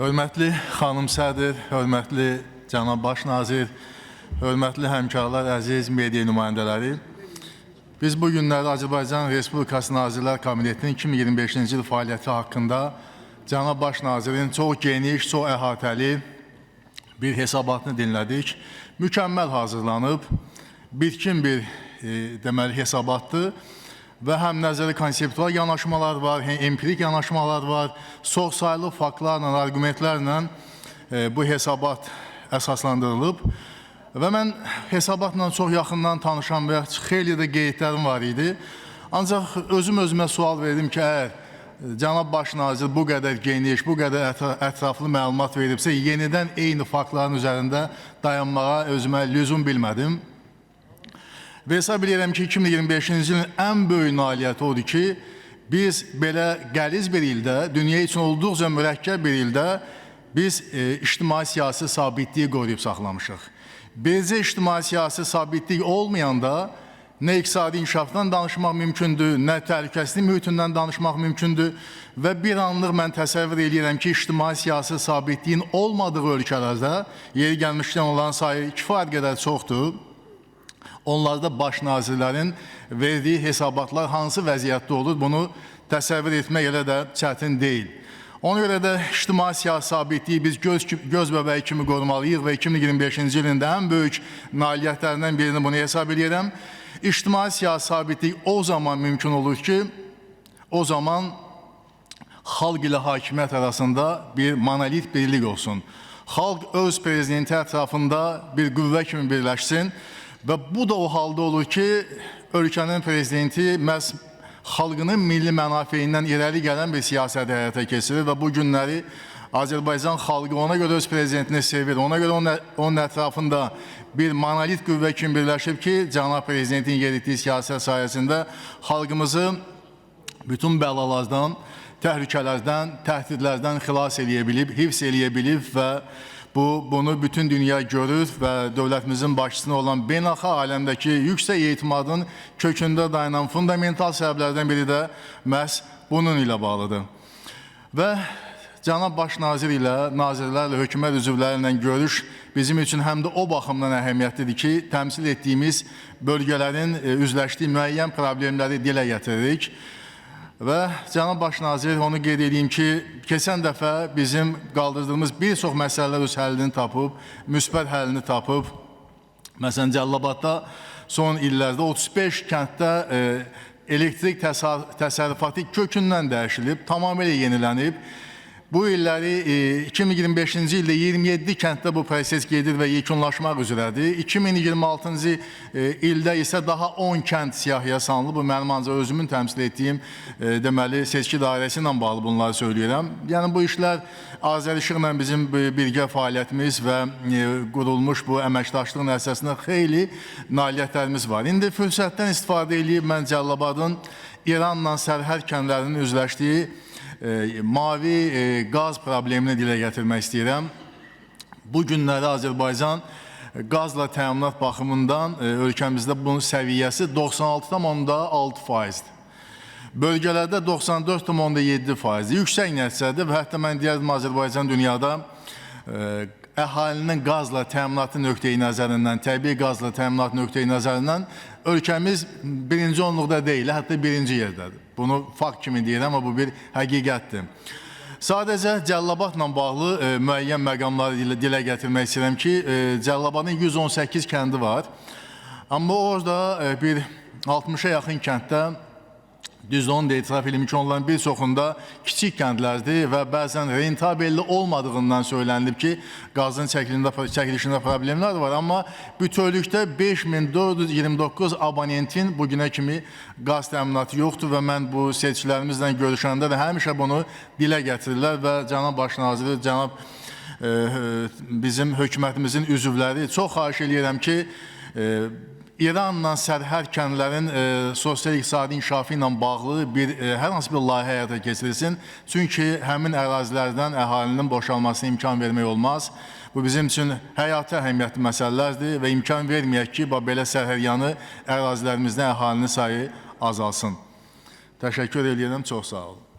Hörmətli xanım sədr, hörmətli cənab baş nazir, hörmətli həmkarlar, əziz media nümayəndələri. Biz bu günləri Azərbaycan Respublikası Nazirlər Kabinetinin 2025-ci il fəaliyyəti haqqında cənab baş nazirin çox geniş, çox əhatəli bir hesabatını dinlədik. Mükəmməl hazırlanıb, bitkin bir deməli hesabatdır. Və həm nəzəri konseptual yanaşmalar var, həm empirik yanaşmalar var, çox saylı faktlarla, argumentlərlə bu hesabat əsaslandırılıb. Və mən hesabatla çox yaxından tanışan və xeyli də qeydlərim var idi. Ancaq özümə sual verdim ki, əgər cənab baş nazir bu qədər geniş, bu qədər ətraflı məlumat veribsə, yenidən eyni faktların üzərində dayanmağa özümə lüzum bilmədim. Və hesab edirəm ki, 2025-ci ilin ən böyük nailiyyəti odur ki, biz belə qəliz bir ildə, dünya üçün olduqca mürəkkəb bir ildə biz ictimai-siyasi sabitliyi qoruyub saxlamışıq. Bizə ictimai-siyasi sabitlik olmayanda nə iqtisadi inkişafdan danışmaq mümkündür, nə təhlükəsizlik mühitindən danışmaq mümkündür və bir anlıq mən təsəvvür edirəm ki, ictimai-siyasi sabitliyin olmadığı ölkələrdə yeri gəlmişkən olan sayı kifayət qədər çoxdur. Onlarda baş nazirlərin verdiyi hesabatlar hansı vəziyyətdə olur, bunu təsəvvür etmək elə də çətin deyil. Ona görə də ictimai-siyasi sabitliyi biz göz bəbəyi kimi qorumalıyıq və 2025-ci ilində ən böyük nailiyyətlərindən birini bunu hesab edirəm. İctimai-siyasi sabitlik o zaman mümkün olur ki, o zaman xalq ilə hakimiyyət arasında bir monolit birlik olsun. Xalq öz prezidenti ətrafında bir qüvvə kimi birləşsin. Və bu da o halda olur ki, ölkənin prezidenti məhz xalqının milli mənafelerindən irəli gələn bir siyasət həyata keçirir və bu günləri Azərbaycan xalqı ona görə öz prezidentini sevir, ona görə onun ətrafında bir monolit qüvvə kimi birləşib ki, cənab prezidentin yeritdiyi siyasət sayəsində xalqımızı bütün bəlalardan, təhlükələrdən, təhdidlərdən xilas eləyə bilib, hifz eləyə bilib və bunu bütün dünya görür və dövlətimizin başçısına olan beynəlxalq aləmdəki yüksək etimadın kökündə dayanan fundamental səbəblərdən biri də məhz bunun ilə bağlıdır. Və cənab baş nazir ilə, nazirlərlə, hökumət üzvləri ilə görüş bizim üçün həm də o baxımdan əhəmiyyətlidir ki, təmsil etdiyimiz bölgələrin üzləşdiyi müəyyən problemləri dilə gətiririk. Və cənab baş nazir onu qeyd edeyim ki, keçən dəfə bizim qaldırdığımız bir çox məsələlər öz həllini tapıb, müsbət həllini tapıb. Məsələn, Cəlilabadda son illərdə 35 kənddə elektrik təsərrüfatı kökündən dəyişilib, tamamilə yenilənib. Bu illəri 2025-ci ildə 27 kənddə bu proses gedir və yekunlaşmaq üzrədir. 2026-cı ildə isə daha 10 kənd siyahıya salınıb. Bu mənim ancaq özümün təmsil etdiyim deməli seçki dairəsi ilə bağlı bunları söyləyirəm. Yəni bu işlər Azərişıqla bizim birgə fəaliyyətimiz və qurulmuş bu əməkdaşlığın əsasında xeyli nailiyyətlərimiz var. İndi fürsətdən istifadə edib mən Cəlilabadın İranla sərhəd kəndlərinin üzləşdiyi mavi qaz problemini dilə gətirmək istəyirəm. Bu günləri Azərbaycan qazla təminat baxımından ölkəmizdə bunun səviyyəsi 96,6%-dir. Bölgələrdə 94,7%-dir. Yüksək nəticədir və hətta mən deyərdim Azərbaycan dünyada əhalinin qazla təminatı nöqteyi nəzərindən, təbii qazla təminat nöqteyi nəzərindən ölkəmiz birinci onluqda deyil, hətta birinci yerdədir. Bunu fakt kimi deyirəm, amma bu bir həqiqətdir. Sadəcə Cəlilabadla bağlı müəyyən məqamları dilə gətirmək istəyirəm ki, Cəlilabadın 118 kəndi var. Amma orada bir 60-a yaxın kənddə düzdür, onu da etiraf edeyim ki, onların bir çoxunda kiçik kəndlərdir və bəzən rentabelli olmadığından söylənilib ki, qazın çəkilişində problemlər var. Amma bütövlükdə 5429 abonentin bugünə kimi qaz təminatı yoxdur və mən bu seçkilərimizlə görüşəndə də həmişə bunu dilə gətirirlər və cənab baş naziri, cənab bizim hökumətimizin üzvləri çox xahiş edirəm ki, İranla sərhəd kəndlərin sosial-iqtisadi inkişafı ilə bağlı hər hansı bir layihə həyata keçirilsin. Çünki həmin ərazilərdən əhalinin boşalmasına imkan vermək olmaz. Bu bizim üçün həyati əhəmiyyətli məsələlərdir və imkan verməyək ki, belə sərhədyanı ərazilərimizdə əhalinin sayı azalsın. Təşəkkür edirəm, çox sağ olun.